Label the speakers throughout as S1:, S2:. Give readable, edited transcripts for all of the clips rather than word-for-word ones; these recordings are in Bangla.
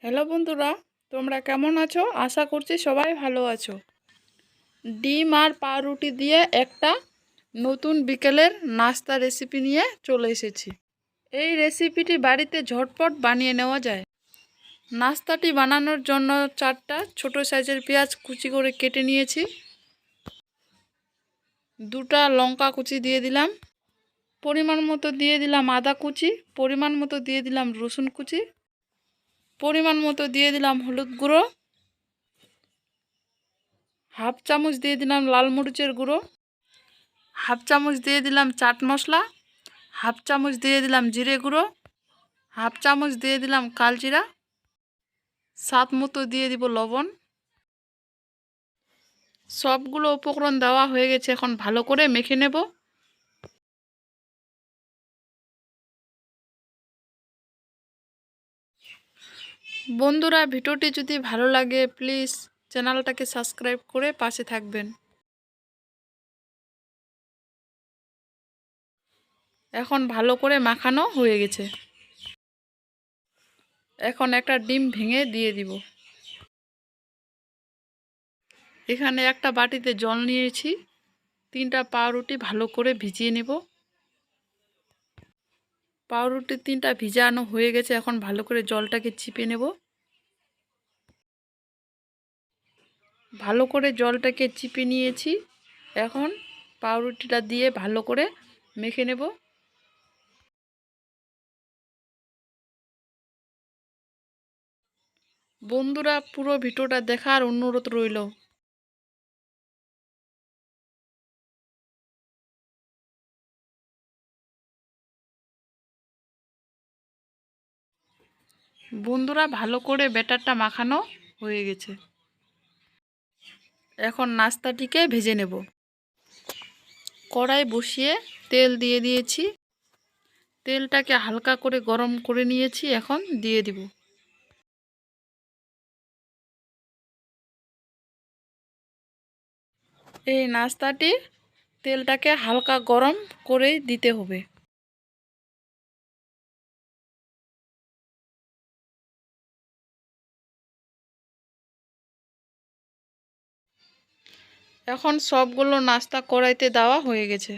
S1: হ্যালো বন্ধুরা, তোমরা কেমন আছো? আশা করছি সবাই ভালো আছো। ডিম আর পাউরুটি দিয়ে একটা নতুন বিকেলের নাস্তা রেসিপি নিয়ে চলে এসেছি। এই রেসিপিটি বাড়িতে ঝটপট বানিয়ে নেওয়া যায়। নাস্তাটি বানানোর জন্য 4টা ছোট সাইজের পেঁয়াজ কুচি করে কেটে নিয়েছি। 2টা লঙ্কা কুচি দিয়ে দিলাম। পরিমাণ মতো দিয়ে দিলাম আদা কুচি। পরিমাণ মতো দিয়ে দিলাম রসুন কুচি। পরিমাণ মতো দিয়ে দিলাম হলুদ গুঁড়ো। হাফ চামচ দিয়ে দিলাম লাল মরিচের গুঁড়ো। হাফ চামচ দিয়ে দিলাম চাট মশলা। হাফ চামচ দিয়ে দিলাম জিরে গুঁড়ো। হাফ চামচ দিয়ে দিলাম কালজিরা। স্বাদ মতো দিয়ে দিব লবণ। সবগুলো উপকরণ দেওয়া হয়ে গেছে, এখন ভালো করে মেখে নেব। বন্ধুরা, ভিডিওটি যদি ভালো লাগে প্লিজ চ্যানেলটাকে সাবস্ক্রাইব করে পাশে থাকবেন। এখন ভালো করে মাখানো হয়ে গেছে। এখন একটা ডিম ভেঙে দিয়ে দিব। এখানে একটা বাটিতে জল নিয়েছি। 3টা পাউরুটি ভালো করে ভিজিয়ে নেব। পাউরুটি 3টা ভিজানো হয়ে গেছে, এখন ভালো করে জলটাকে চিপে নেব। ভালো করে জলটাকে চিপে নিয়েছি। এখন পাউরুটিটা দিয়ে ভালো করে মেখে নেব। বন্ধুরা, পুরো ভিডিওটা দেখার অনুরোধ রইল। বন্ধুরা, ভালো করে ব্যাটারটা মাখানো হয়ে গেছে। এখন নাস্তাটিকে ভেজে নেব। কড়াই বসিয়ে তেল দিয়ে দিয়েছি। তেলটাকে হালকা করে গরম করে নিয়েছি, এখন দিয়ে দিব। এই নাস্তাটি তেলটাকে হালকা গরম করে দিতে হবে। এখন সবগুলো নাস্তা কড়াইতে দেওয়া হয়ে গেছে।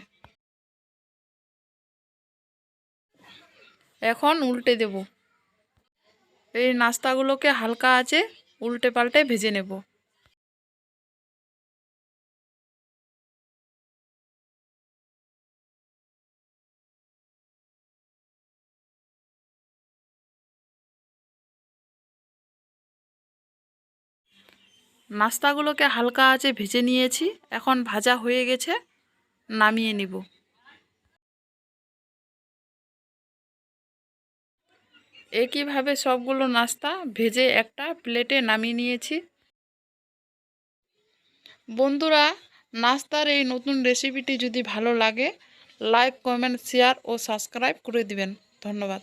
S1: এখন উল্টে দেব। এই নাস্তাগুলোকে হালকা আঁচে উল্টে পাল্টে ভেজে নেব। নাস্তাগুলোকে হালকা আঁচে ভেজে নিয়েছি, এখন ভাজা হয়ে গেছে, নামিয়ে নিব। একইভাবে সবগুলো নাস্তা ভেজে একটা প্লেটে নামিয়ে নিয়েছি। বন্ধুরা, নাস্তার এই নতুন রেসিপিটি যদি ভালো লাগে লাইক, কমেন্ট, শেয়ার ও সাবস্ক্রাইব করে দিবেন। ধন্যবাদ।